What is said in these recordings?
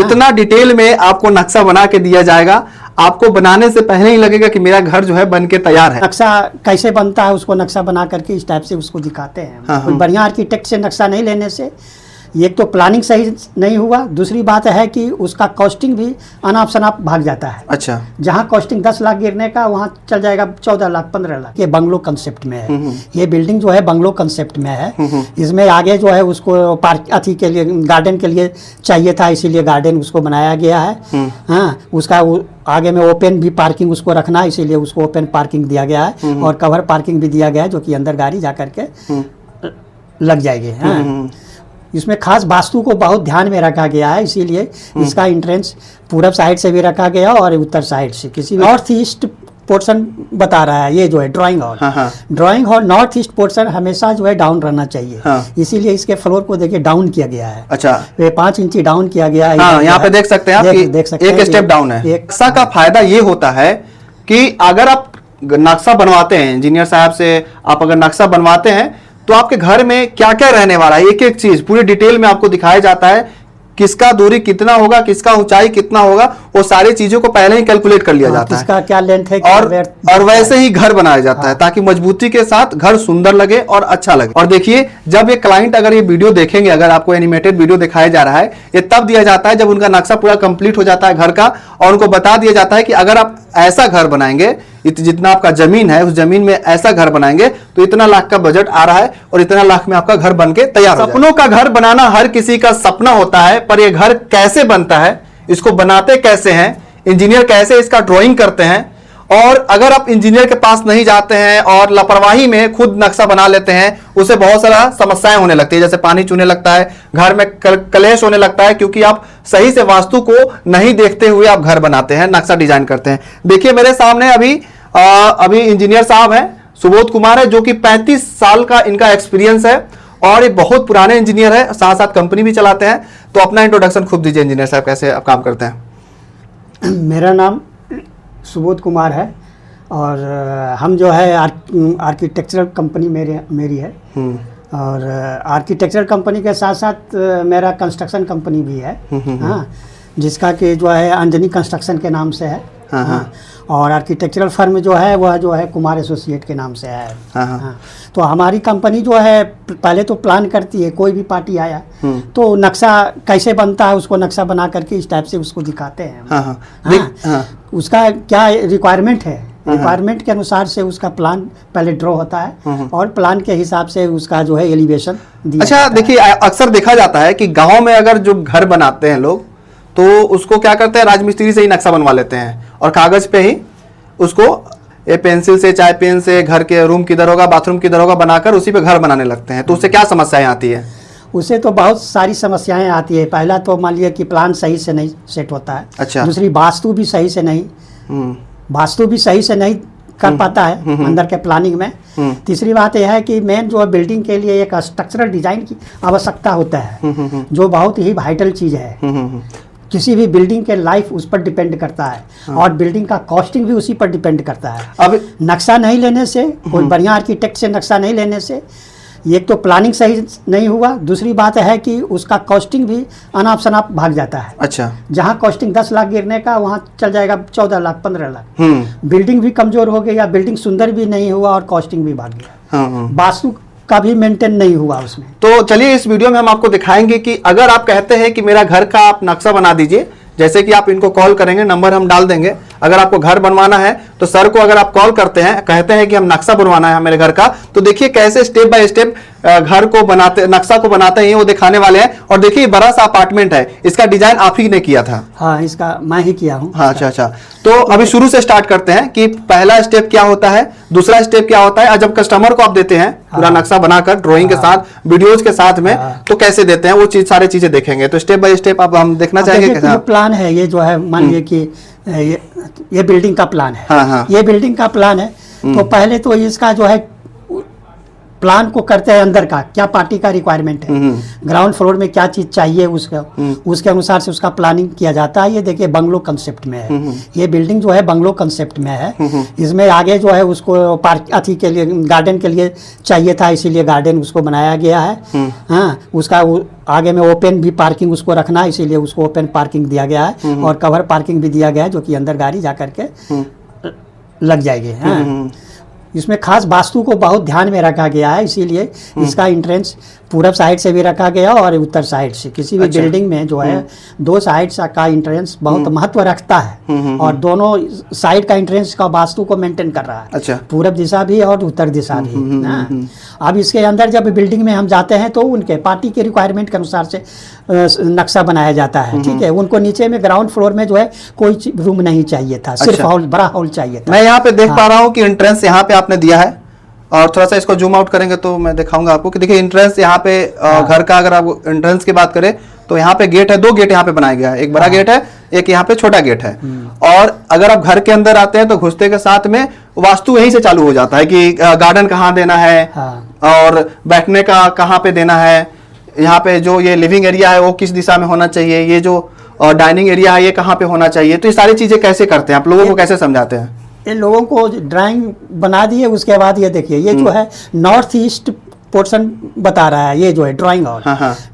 इतना डिटेल में आपको नक्शा बना के दिया जाएगा, आपको बनाने से पहले ही लगेगा कि मेरा घर जो है बन के तैयार है। नक्शा कैसे बनता है उसको नक्शा बना करके इस टाइप से उसको दिखाते हैं। कोई बढ़िया आर्किटेक्ट से नक्शा नहीं लेने से एक तो प्लानिंग सही नहीं हुआ, दूसरी बात है कि उसका कॉस्टिंग भी अनाप शनाप भाग जाता है। अच्छा, जहाँ कॉस्टिंग 10 लाख गिरने का वहाँ चल जाएगा 14 लाख 15 लाख। ये बंगलो कंसेप्ट में है, ये बिल्डिंग जो है बंगलो कंसेप्ट में है। इसमें आगे जो है उसको पार्क अथी के लिए गार्डन के लिए चाहिए था, इसीलिए गार्डन उसको बनाया गया है। हाँ, उसका आगे में ओपन भी पार्किंग उसको रखना है, इसीलिए उसको ओपन पार्किंग दिया गया है और कवर पार्किंग भी दिया गया है, जो कि अंदर गाड़ी जा करके लग जाएगी। हाँ, इसमें खास वास्तु को बहुत ध्यान में रखा गया है, इसीलिए इसका एंट्रेंस पूरब साइड से भी रखा गया और उत्तर साइड से। किसी नॉर्थ ईस्ट पोर्शन बता रहा है ये जो है drawing hall. Drawing hall north east portion हमेशा जो है डाउन रहना चाहिए। इसीलिए इसके फ्लोर को देखिए डाउन किया गया है। अच्छा, 5 इंची डाउन किया गया है। यहाँ पे देख सकते हैं आप, देख सकते हैं एक स्टेप डाउन है। नक्शा का फायदा ये होता है कि अगर आप नक्शा बनवाते हैं इंजीनियर साहब से, आप अगर नक्शा बनवाते हैं तो आपके घर में क्या क्या रहने वाला है, एक एक चीज पूरी डिटेल में आपको दिखाया जाता है। किसका दूरी कितना होगा, किसका ऊंचाई कितना होगा, वो सारी चीजों को पहले ही कैलकुलेट कर लिया जाता है। किसका क्या लेंथ है, और वैसे ही घर बनाया जाता है ताकि मजबूती के साथ घर सुंदर लगे और अच्छा लगे। और देखिए, जब ये क्लाइंट अगर ये वीडियो देखेंगे, अगर आपको एनिमेटेड वीडियो दिखाया जा रहा है, ये तब दिया जाता है जब उनका नक्शा पूरा कंप्लीट हो जाता है घर का, और उनको बता दिया जाता है कि अगर आप ऐसा घर बनाएंगे, जितना आपका जमीन है उस जमीन में ऐसा घर बनाएंगे तो इतना लाख का बजट आ रहा है और इतना लाख में आपका घर बनके तैयार हो जाएगा। सपनों का घर बनाना हर किसी का सपना होता है, पर यह घर कैसे बनता है, इसको बनाते कैसे हैं, इंजीनियर कैसे इसका ड्राइंग करते हैं, और अगर आप इंजीनियर के पास नहीं जाते हैं और लापरवाही में खुद नक्शा बना लेते हैं, उसे बहुत सारा समस्याएं होने लगती है, जैसे पानी चूने लगता है, घर में कलेश होने लगता है, क्योंकि आप सही से वास्तु को नहीं देखते हुए आप घर बनाते हैं, नक्शा डिजाइन करते हैं। देखिए मेरे सामने अभी इंजीनियर साहब हैं, सुबोध कुमार है, जो कि 35 साल का इनका एक्सपीरियंस है और ये बहुत पुराने इंजीनियर है, साथ साथ कंपनी भी चलाते हैं। तो अपना इंट्रोडक्शन खुद दीजिए इंजीनियर साहब, कैसे आप काम करते हैं? मेरा नाम सुबोध कुमार है और हम जो है आर्किटेक्चरल कंपनी मेरी है, और आर्किटेक्चरल कंपनी के साथ साथ मेरा कंस्ट्रक्शन कंपनी भी है। हाँ, जिसका कि जो है अंजनी कंस्ट्रक्शन के नाम से है। हाँ, और आर्किटेक्चरल फर्म जो है वह जो है कुमार एसोसिएट के नाम से है। हाँ, तो हमारी कंपनी जो है पहले तो प्लान करती है, कोई भी पार्टी आया तो नक्शा कैसे बनता है उसको नक्शा बना करके इस टाइप से उसको दिखाते हैं। उसका क्या रिक्वायरमेंट है, रिक्वायरमेंट के अनुसार से उसका प्लान पहले ड्रॉ होता है और प्लान के हिसाब से उसका जो है एलिवेशन दिया। अच्छा, देखिए अक्सर देखा जाता है कि गाँव में अगर जो घर बनाते हैं लोग तो उसको क्या करते हैं, राजमिस्त्री से ही नक्शा बनवा लेते हैं और कागज पे ही उसको पेंसिल से, चाहे पेन से, घर के रूम किधर होगा, बाथरूम किधर होगा, बनाकर उसी पे घर बनाने लगते हैं। तो उससे क्या समस्याएं आती है? उससे तो बहुत सारी समस्याएं आती है। पहला तो मान लिया कि प्लान सही से नहीं सेट होता है। अच्छा। दूसरी वास्तु भी सही से नहीं कर पाता है अंदर के प्लानिंग में। तीसरी बात यह है कि मेन जो बिल्डिंग के लिए एक स्ट्रक्चरल डिजाइन की आवश्यकता होता है, जो बहुत ही वाइटल चीज है। किसी भी बिल्डिंग के लाइफ उस पर डिपेंड करता है और बिल्डिंग का कॉस्टिंग भी उसी पर डिपेंड करता है। अब नक्शा नहीं लेने से, कोई बढ़िया आर्किटेक्ट से नक्शा नहीं लेने से एक तो प्लानिंग सही नहीं हुआ, दूसरी बात है कि उसका कॉस्टिंग भी अनाप शनाप भाग जाता है। अच्छा, जहाँ कॉस्टिंग 10 लाख गिरने का वहाँ चल जाएगा 14 लाख 15 लाख। बिल्डिंग भी कमजोर हो गई या बिल्डिंग सुंदर भी नहीं हुआ और कॉस्टिंग भी भाग गया, वास्तु का भी मेंटेन नहीं हुआ उसमें। तो चलिए इस वीडियो में हम आपको दिखाएंगे कि अगर आप कहते हैं कि मेरा घर का आप नक्शा बना दीजिए, जैसे कि आप इनको कॉल करेंगे, नंबर हम डाल देंगे। अगर आपको घर बनवाना है तो सर को अगर आप कॉल करते हैं, कहते हैं कि हम नक्शा बनवाना है मेरे घर का, तो देखिए कैसे स्टेप बाय स्टेप घर को बनाते, नक्शा को बनाते हैं, वो दिखाने वाले हैं। और देखिए बड़ा सा अपार्टमेंट है, इसका डिजाइन आप ही ने किया था? हाँ, इसका मैं ही किया हूँ। हाँ, अच्छा। तो अभी शुरू से स्टार्ट करते हैं कि पहला स्टेप क्या होता है, दूसरा स्टेप क्या होता है, और जब कस्टमर को आप देते हैं पूरा नक्शा बनाकर ड्राइंग के साथ, वीडियोज के साथ में, तो कैसे देते हैं वो चीज, सारी चीजें देखेंगे। तो स्टेप बाय स्टेप अब हम देखना चाहेंगे। प्लान है ये जो है, मान लीजिए कि ये बिल्डिंग का प्लान है। ये बिल्डिंग का प्लान है। तो पहले तो इसका जो है प्लान को करते हैं अंदर का क्या पार्टी का रिक्वायरमेंट है, ग्राउंड फ्लोर में क्या चीज चाहिए उसका, उसके अनुसार से उसका प्लानिंग किया जाता है। ये देखिए बंगलो कंसेप्ट में है, ये बिल्डिंग जो है बंगलो कंसेप्ट में है। इसमें आगे जो है उसको पार्क अथी के लिए गार्डन के लिए चाहिए था, इसीलिए गार्डन उसको बनाया गया है। हाँ, उसका आगे में ओपन भी पार्किंग उसको रखना है, इसीलिए उसको ओपन पार्किंग दिया गया है और कवर पार्किंग भी दिया गया है, जो कि अंदर गाड़ी जा करके लग जाएगी। हाँ, इसमें खास वास्तु को बहुत ध्यान में रखा गया है, इसीलिए इसका एंट्रेंस पूरब साइड से भी रखा गया और उत्तर साइड से। किसी भी बिल्डिंग में जो है दो साइड का एंट्रेंस बहुत महत्व रखता है और दोनों साइड का एंट्रेंस का वास्तु को मेंटेन कर रहा है। अच्छा। पूरब दिशा भी और उत्तर दिशा भी। हाँ। अब इसके अंदर जब बिल्डिंग में हम जाते हैं तो उनके पार्टी के रिक्वायरमेंट के अनुसार से नक्शा बनाया जाता है। ठीक है, उनको नीचे में ग्राउंड फ्लोर में जो है कोई रूम नहीं चाहिए था, सिर्फ हॉल, बड़ा हॉल चाहिए था। मैं यहाँ पे देख पा रहा हूँ कि एंट्रेंस यहाँ पे आपने दिया है, और थोड़ा सा इसको जूम आउट करेंगे तो मैं दिखाऊंगा आपको कि देखिए एंट्रेंस यहाँ पे घर का, अगर आप एंट्रेंस की बात करें तो यहाँ पे गेट है, दो गेट यहाँ पे बनाया गया है, एक बड़ा गेट है, एक यहाँ पे छोटा गेट है। और अगर आप घर के अंदर आते हैं तो घुसते के साथ में वास्तु यहीं से चालू हो जाता है कि गार्डन कहाँ देना है और बैठने का कहाँ पे देना है, यहाँ पे जो ये लिविंग एरिया है वो किस दिशा में होना चाहिए, ये जो डाइनिंग एरिया है ये कहाँ पे होना चाहिए। तो ये सारी चीजें कैसे करते हैं आप, लोगों को कैसे समझाते हैं? ये लोगों को ड्राइंग बना दिए, उसके बाद ये देखिए ये जो है नॉर्थ ईस्ट पोर्शन बता रहा है, ये जो है drawing hall.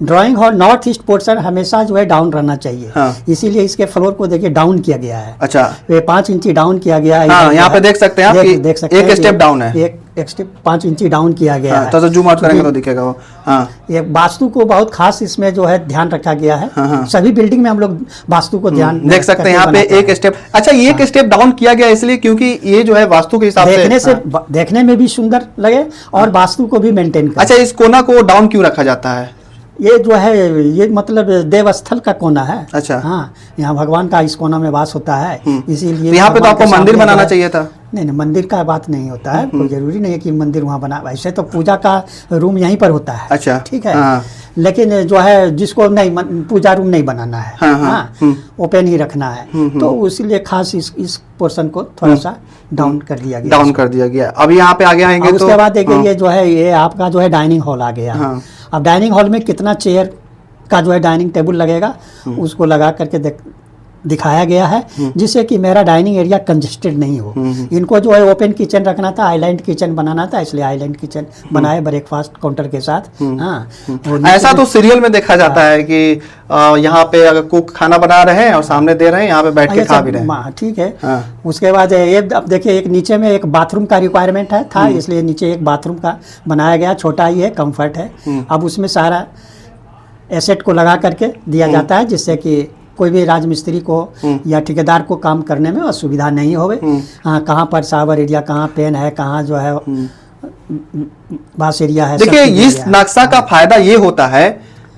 Drawing hall north east portion हमेशा जो है डाउन रहना चाहिए। इसीलिए इसके फ्लोर को देखिए डाउन किया गया है। अच्छा, ये 5 इंची डाउन किया गया है। यहाँ पे देख सकते हैं आप, देख सकते हैं एक स्टेप डाउन है, एक स्टेप 5 इंची डाउन किया गया है। तो जूम आउट करेंगे तो दिखेगा वो। ये वास्तु को बहुत खास इसमें जो है ध्यान रखा गया है। सभी बिल्डिंग में हम लोग वास्तु को ध्यान देख सकते हैं यहाँ पे एक स्टेप। अच्छा, ये एक स्टेप डाउन किया गया इसलिए क्योंकि ये जो है वास्तु के हिसाब से देखने में भी सुंदर लगे और वास्तु को भी मेंटेन करे। अच्छा, इस कोना को डाउन क्यों रखा जाता है? ये जो है ये मतलब देवस्थल का कोना है। अच्छा। हाँ, यहाँ भगवान का इस कोना में वास होता है, इसीलिए यहाँ पे तो आपको मंदिर बनाना चाहिए था। नहीं, मंदिर का बात नहीं होता है, कोई जरूरी नहीं है कि मंदिर वहाँ बना, वैसे तो पूजा का रूम यहीं पर होता है। अच्छा, ठीक है। लेकिन जो है जिसको नहीं पूजा रूम नहीं बनाना है, हाँ, ओपन ही रखना है, तो इसीलिए खास इस पोर्शन को थोड़ा सा डाउन कर दिया गया। डाउन कर दिया गया। अब यहाँ पे आगे आएंगे तो उसके बाद देखिए ये जो है ये आपका जो है डाइनिंग हॉल आ गया। अब डाइनिंग हॉल में कितना चेयर का जो है डाइनिंग टेबल लगेगा उसको लगा करके दिखाया गया है, जिससे कि मेरा डाइनिंग एरिया कंजेस्टेड नहीं हो। इनको जो है ओपन किचन रखना था, आइलैंड किचन बनाना था, इसलिए आइलैंड किचन बनाए ब्रेकफास्ट काउंटर के साथ। हाँ, ऐसा तो सीरियल में देखा जाता है कि यहाँ पे अगर कुक खाना बना रहे हैं और सामने दे रहे हैं, यहाँ पे बैठ के खा भी रहे हैं। ठीक है। उसके बाद ये अब देखिए एक नीचे में एक बाथरूम का रिक्वायरमेंट है था, इसलिए नीचे एक बाथरूम का बनाया गया, छोटा ही है, कम्फर्ट है। अब उसमें सारा एसेट को लगा करके दिया जाता है, जिससे कि कोई भी राजमिस्त्री को या ठेकेदार को काम करने में असुविधा नहीं होवे। हाँ, कहाँ पर सावर एरिया, कहाँ पेन है, कहाँ जो है बास एरिया है। देखिए इस नक्शा का फायदा ये होता है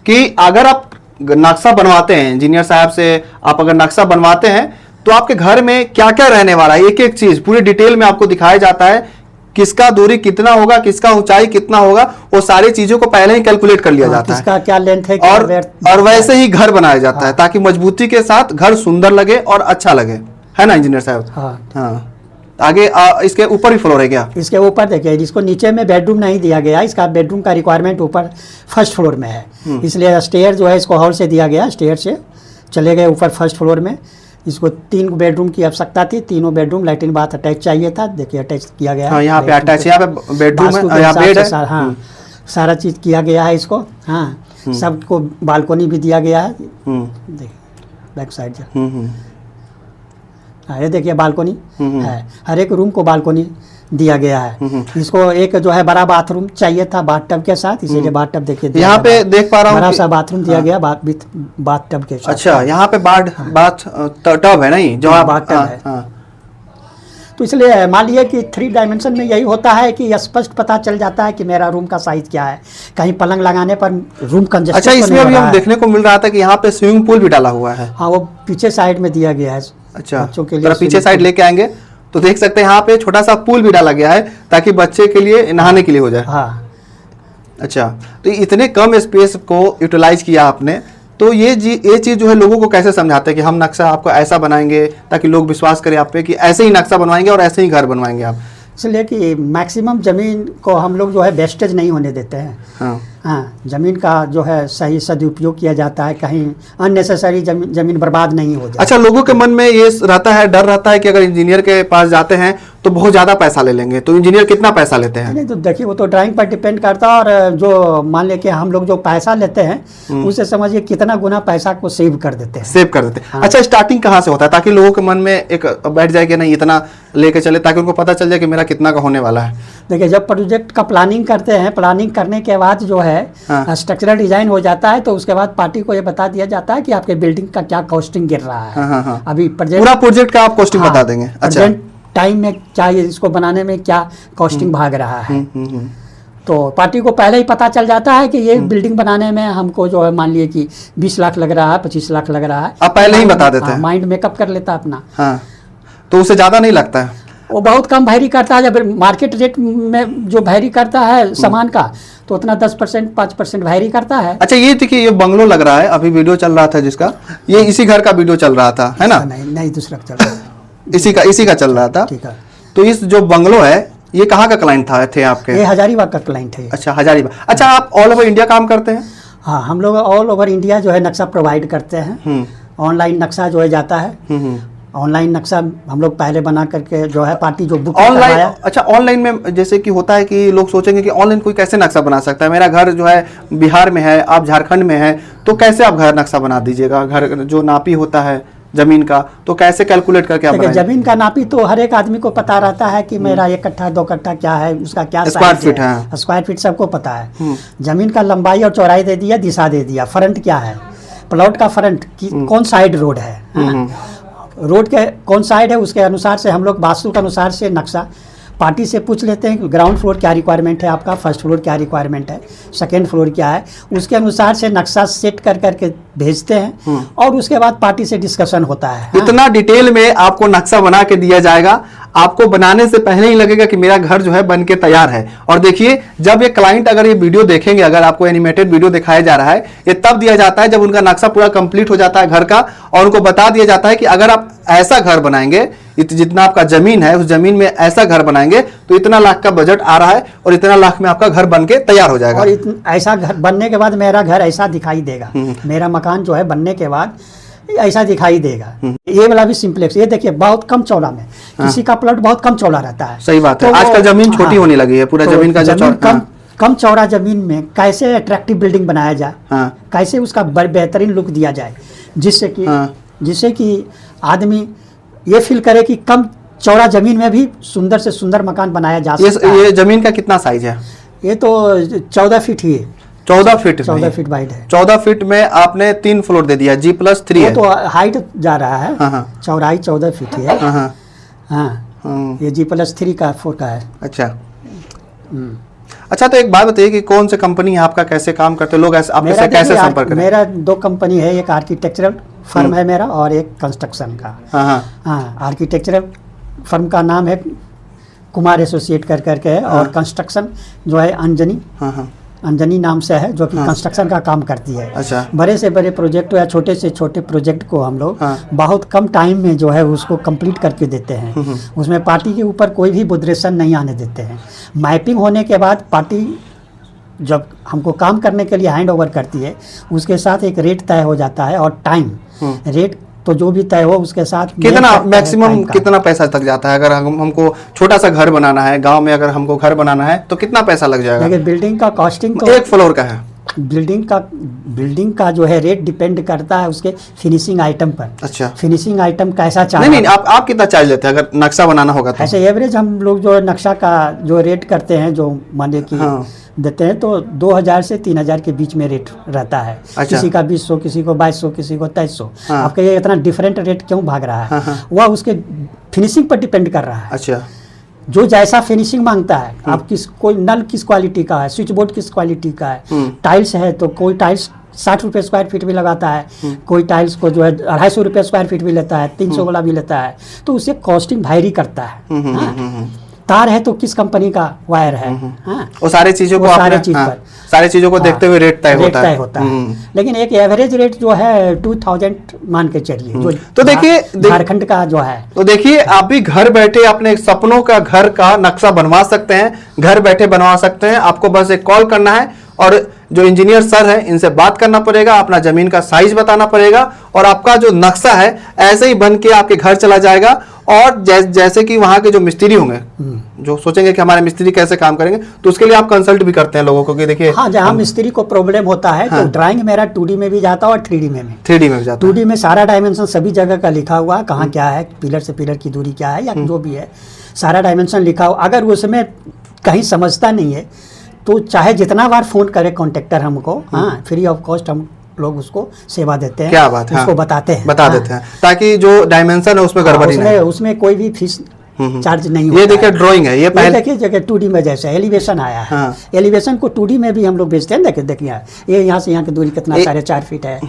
कि अगर आप नक्शा बनवाते हैं, इंजीनियर साहब से आप अगर नक्शा बनवाते हैं तो आपके घर में क्या क्या रहने वाला है, एक एक चीज पूरी डिटेल में आपको दिखाया जाता है। किसका दूरी कितना होगा, किसका ऊंचाई कितना होगा, वो सारी चीजों को पहले ही कैलकुलेट कर लिया जाता है। किसका क्या लेंथ है, और वैसे ही घर बनाया जाता है ताकि मजबूती के साथ घर सुंदर लगे और अच्छा लगे, है ना इंजीनियर साहब? हाँ। आगे इसके ऊपर भी फ्लोर है क्या? इसके ऊपर देखिए, इसको नीचे में बेडरूम नहीं दिया गया, इसका बेडरूम का रिक्वायरमेंट ऊपर फर्स्ट फ्लोर में है, इसलिए स्टेयर जो है इसको हॉल से दिया गया, स्टेयर से चले गए ऊपर फर्स्ट फ्लोर में। इसको 3 बेडरूम की आवश्यकता थी, तीनों बेडरूम लैट्रिन बाथ अटैच चाहिए था, देखिए अटैच किया गया है। यहाँ पे अटैच, यहाँ पे बेडरूम है, यहाँ बेड है। हाँ, सारा चीज किया गया है इसको। हाँ, सबको बालकोनी भी दिया गया है, देखिए बैक साइड से। हाँ, ये देखिए बालकोनी है, हर एक रूम को बालकोनी दिया गया है। इसको एक जो है बड़ा बाथरूम चाहिए था बाथ टब के साथ, इसीलिए बाथ टब देखिए यहाँ पे देख पा रहा हूँ बड़ा सा बाथरूम दिया गया बाथ टब के साथ। अच्छा, यहाँ पे बाथ टब है नहीं जो बाथ टब है। तो इसलिए मान लिया कि 3 डायमेंशन में यही होता है कि स्पष्ट पता चल जाता है कि मेरा रूम का साइज क्या है, कहीं पलंग लगाने पर रूम कंजेस्टेड। अच्छा, इसमें अभी हम देखने को मिल रहा था कि यहाँ पे स्विमिंग पूल भी डाला हुआ है। हाँ, वो पीछे साइड में दिया गया है। अच्छा, बच्चों के लिए पीछे साइड लेके आएंगे तो देख सकते हैं यहाँ पे छोटा सा पूल भी डाला गया है ताकि बच्चे के लिए नहाने के लिए हो जाए। हाँ। अच्छा, तो इतने कम स्पेस को यूटिलाइज किया आपने, तो ये चीज जो है लोगों को कैसे समझाते हैं कि हम नक्शा आपको ऐसा बनाएंगे ताकि लोग विश्वास करें आप पे कि ऐसे ही नक्शा बनवाएंगे और ऐसे ही घर बनवाएंगे आप? इसलिए कि मैक्सिमम ज़मीन को हम लोग जो है वेस्टेज नहीं होने देते हैं। हाँ हाँ, ज़मीन का जो है सही सदुपयोग किया जाता है, कहीं अननेसेसरी जमीन बर्बाद नहीं हो जाए। अच्छा, लोगों के मन में ये रहता है, डर रहता है कि अगर इंजीनियर के पास जाते हैं तो बहुत ज़्यादा पैसा ले लेंगे, तो इंजीनियर कितना पैसा लेते हैं? नहीं तो देखिए, वो तो ड्राइंग पर डिपेंड करता है, और जो मान ले कि हम लोग जो पैसा लेते हैं उससे समझिए कितना गुना पैसा को सेव कर देते हैं। सेव कर देते हैं। अच्छा, स्टार्टिंग कहाँ से होता है ताकि लोगों के मन में एक बैठ जाए कि नहीं इतना लेके चले, ताकि उनको पता चल जाए कि मेरा कितना का होने वाला है? देखिए, जब प्रोजेक्ट का प्लानिंग करते हैं, प्लानिंग करने के बाद जो है स्ट्रक्चरल डिजाइन हो जाता है, तो उसके बाद पार्टी को ये बता दिया जाता है कि आपके बिल्डिंग का क्या कॉस्टिंग गिर रहा है। अभी पूरा प्रोजेक्ट का आप कॉस्टिंग बता देंगे? अच्छा, टाइम में क्या इसको बनाने में क्या कॉस्टिंग भाग रहा है, तो पार्टी को पहले ही पता चल जाता है कि ये बिल्डिंग बनाने में हमको जो है मान लिए कि 20 लाख लग रहा है, 25 लाख लग रहा है। आप पहले ही बता देते हैं? माइंड मेकअप कर लेता अपना। हाँ, तो उससे ज़्यादा नहीं लगता है? वो बहुत कम वैरी करता है। जब मार्केट रेट में जो वैरी करता है सामान का, तो उतना 10% 5% वैरी करता है। अच्छा, ये देखिए, ये बंगलो लग रहा है, अभी वीडियो चल रहा था जिसका, ये इसी घर का वीडियो चल रहा था, है ना? नहीं दूसरा चल रहा है। इसी का चल रहा था। ठीक है। तो इस जो बंगलो है, ये कहाँ का क्लाइंट थे आपके? ये हजारीबाग का क्लाइंट है। अच्छा, हजारीबाग। अच्छा, आप ऑल ओवर इंडिया काम करते हैं? हाँ, हम लोग ऑल ओवर इंडिया जो है नक्शा प्रोवाइड करते हैं। ऑनलाइन नक्शा जो है जाता है, ऑनलाइन नक्शा हम लोग पहले बना करके जो है पार्टी जो बुक ऑनलाइन। अच्छा, ऑनलाइन में जैसे कि होता है कि लोग सोचेंगे कि ऑनलाइन कोई कैसे नक्शा बना सकता है, मेरा घर जो है बिहार में है, आप झारखंड में है, तो कैसे आप घर नक्शा बना दीजिएगा? घर जो नापी होता है जमीन का, तो कैसे कैलकुलेट करके आप बनाएंगे? जमीन का नापी तो हर एक आदमी को पता रहता है कि मेरा 1 कट्ठा 2 कट्ठा क्या है, उसका क्या स्क्वायर फीट है। स्क्वायर फीट सबको पता है। जमीन का लंबाई और चौड़ाई दे दिया, दिशा दे दिया, फ्रंट क्या है, प्लॉट का फ्रंट कौन साइड रोड है, रोड के कौन साइड है, उसके अनुसार से हम लोग वास्तु के अनुसार से नक्शा पार्टी से पूछ लेते हैं कि ग्राउंड फ्लोर क्या रिक्वायरमेंट है आपका, फर्स्ट फ्लोर क्या रिक्वायरमेंट है, सेकेंड फ्लोर क्या है, उसके अनुसार से नक्शा सेट कर करके भेजते हैं, और उसके बाद पार्टी से डिस्कशन होता है। इतना डिटेल में आपको नक्शा बना के दिया जाएगा, आपको बनाने से पहले ही लगेगा कि मेरा घर जो है बन के तैयार है। और देखिए, जब ये क्लाइंट अगर ये वीडियो देखेंगे, अगर आपको एनिमेटेड वीडियो दिखाया जा रहा है, ये तब दिया जाता है जब उनका नक्शा पूरा कंप्लीट हो जाता है घर का, और उनको बता दिया जाता है कि अगर आप ऐसा घर बनाएंगे, जितना आपका जमीन है उस जमीन में ऐसा घर बनाएंगे तो इतना लाख का बजट आ रहा है, और इतना लाख में आपका घर बन के तैयार हो जाएगा। और ऐसा घर बनने के बाद मेरा घर ऐसा दिखाई देगा, मेरा मकान जो है बनने के बाद ऐसा दिखाई देगा। ये वाला भी सिंप्लेक्स, ये देखिए बहुत कम चौड़ा में, किसी का प्लॉट बहुत कम चौड़ा रहता है। सही बात है, आजकल जमीन छोटी होने लगी है, पूरा जमीन का जो कम चौड़ा जमीन में कैसे अट्रैक्टिव बिल्डिंग बनाया जाए, कैसे उसका बेहतरीन लुक दिया जाए, जिससे कि आदमी ये फील करे कि कम चौड़ा जमीन में भी सुंदर से सुंदर मकान बनाया जा सकता है। ये जमीन का कितना साइज है? ये तो 14 फीट ही है। 14 फीट? 14 फीट वाइड है। 14 फीट में आपने 3 फ्लोर दे दिया, G+3 है। तो हाइट जा रहा है, चौड़ाई 14 फीट है। हाँ, ये G+3 का 4 का है। अच्छा, अच्छा, तो एक बात बताइए कि कौन सी कंपनी है आपका, कैसे काम करते लोग, आपसे कैसे संपर्क करें? मेरा 2 कंपनी है, एक आर्किटेक्चरल फर्म है मेरा, और एक कंस्ट्रक्शन का। हाँ, आर्किटेक्चरल फर्म का नाम है कुमार एसोसिएट कर करके है, और कंस्ट्रक्शन जो है अंजनी नाम से है, जो कि कंस्ट्रक्शन का काम करती है। अच्छा। बड़े से बड़े प्रोजेक्ट या छोटे से छोटे प्रोजेक्ट को हम लोग बहुत कम टाइम में जो है उसको कंप्लीट करके देते हैं। उसमें पार्टी के ऊपर कोई भी बुदरेशन नहीं आने देते हैं। मैपिंग होने के बाद पार्टी जब हमको काम करने के लिए हैंड ओवर करती है, उसके साथ एक रेट तय हो जाता है, और टाइम रेट तो जो भी तय हो उसके साथ कितना मैक्सिमम कितना पैसा तक जाता है? अगर हमको छोटा सा घर बनाना है गांव में, अगर हमको घर बनाना है तो कितना पैसा लग जाएगा? देखिए, बिल्डिंग का कॉस्टिंग तो 1 फ्लोर का है। बिल्डिंग का जो है रेट डिपेंड करता है उसके फिनिशिंग आइटम पर। अच्छा, फिनिशिंग आइटम कैसा चाहिए? नहीं, आप कितना चार्ज लेते हैं अगर नक्शा बनाना होगा तो? ऐसे एवरेज हम लोग जो नक्शा का जो रेट करते हैं, जो माने कि देते हैं, तो 2000 से 3000 के बीच में रेट रहता है। अच्छा। किसी का 2000, किसी को 2200, किसी को 2300। आपका ये इतना डिफरेंट रेट क्यों भाग रहा है? वह उसके फिनिशिंग पर डिपेंड कर रहा है। अच्छा, जो जैसा फिनिशिंग मांगता है, आप कोई नल किस क्वालिटी का है, स्विच बोर्ड किस क्वालिटी का है, टाइल्स है तो कोई टाइल्स 60 रुपये स्क्वायर फीट भी लगाता है, कोई टाइल्स को जो है 250 रुपये स्क्वायर फीट भी लेता है, 300 वाला भी लेता है, तो उससे कॉस्टिंग वैरी करता है। तार है तो किस कंपनी का वायर है, हाँ, वो सारी चीजों को वो सारे आपने, चीज हाँ, पर सारी चीजों को देखते हुए रेट तय होता है। लेकिन एक एवरेज रेट जो है 2000 मान के चलिए, जो तो देखिए झारखंड का जो है। तो देखिए आप भी घर बैठे अपने सपनों का घर का नक्शा बनवा सकते हैं, घर बैठे बनवा सकते हैं। आपको बस एक कॉल करना है और जो इंजीनियर सर है इनसे बात करना पड़ेगा, अपना जमीन का साइज बताना पड़ेगा और आपका जो नक्शा है ऐसे ही बन के आपके घर चला जाएगा। और जैसे कि वहां के जो मिस्त्री होंगे जो सोचेंगे कि हमारे मिस्त्री कैसे काम करेंगे, तो उसके लिए आप कंसल्ट भी करते हैं लोगों को कि देखिए, हाँ, जहाँ मिस्त्री को प्रॉब्लम होता है हाँ, तो ड्राइंग मेरा 2D में भी जाता है और 3D में भी। 3D में भी जाता है। 2D में सारा डायमेंशन सभी जगह का लिखा हुआ है, कहाँ क्या है, पिलर से पिलर की दूरी क्या है या जो भी है, सारा डायमेंशन लिखा हुआ। अगर उसमें कहीं समझता नहीं है तो चाहे जितना बार फोन करे कॉन्ट्रेक्टर हमको, हाँ, फ्री ऑफ कॉस्ट हम लोग उसको सेवा देते हैं। क्या बात है, उसको बताते हैं, बता देते हैं ताकि जो डायमेंशन है उसमें गड़बड़ी नहीं, उसमें कोई भी फीस चार्ज नहीं होता। ये देखिए ड्राइंग है, ये पहले देखिए जगह 2D में जैसे एलिवेशन आया है, हाँ, एलिवेशन को 2D में भी हम लोग बेचते हैं। देखिए ये यहाँ से यहाँ की दूरी कितना 4.5 फीट है,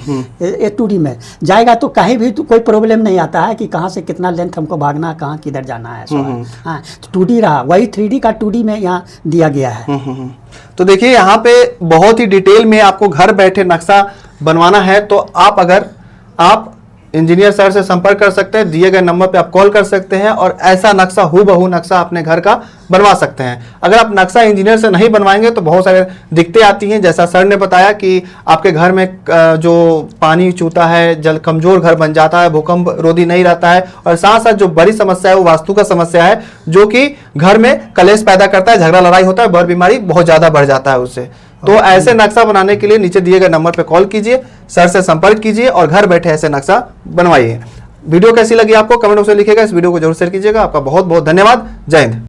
ये 2D में जाएगा तो कहीं भी तो कोई प्रॉब्लम नहीं आता है कि कहाँ से कितना लेंथ हमको भागना है, कहाँ किधर जाना है। हाँ, तो 2D रहा, वही 3D का 2D में यहाँ दिया गया है। तो देखिए यहाँ पे बहुत ही डिटेल में आपको घर बैठे नक्शा बनवाना है तो आप इंजीनियर सर से संपर्क कर सकते हैं, दिए गए नंबर पे आप कॉल कर सकते हैं और ऐसा नक्शा हूबहू नक्शा अपने घर का बनवा सकते हैं। अगर आप नक्शा इंजीनियर से नहीं बनवाएंगे तो बहुत सारे दिक्कतें आती हैं, जैसा सर ने बताया कि आपके घर में जो पानी चूता है, जल कमजोर घर बन जाता है, भूकंप रोधी नहीं रहता है और साथ साथ जो बड़ी समस्या है वो वास्तु का समस्या है, जो कि घर में कलेश पैदा करता है, झगड़ा लड़ाई होता है, बर बीमारी बहुत ज्यादा बढ़ जाता है उससे। तो ऐसे नक्शा बनाने के लिए नीचे दिए गए नंबर पे कॉल कीजिए, सर से संपर्क कीजिए और घर बैठे ऐसे नक्शा बनवाइए। वीडियो कैसी लगी आपको कमेंट बॉक्स में लिखिएगा, इस वीडियो को जरूर शेयर कीजिएगा। आपका बहुत बहुत धन्यवाद। जय हिंद।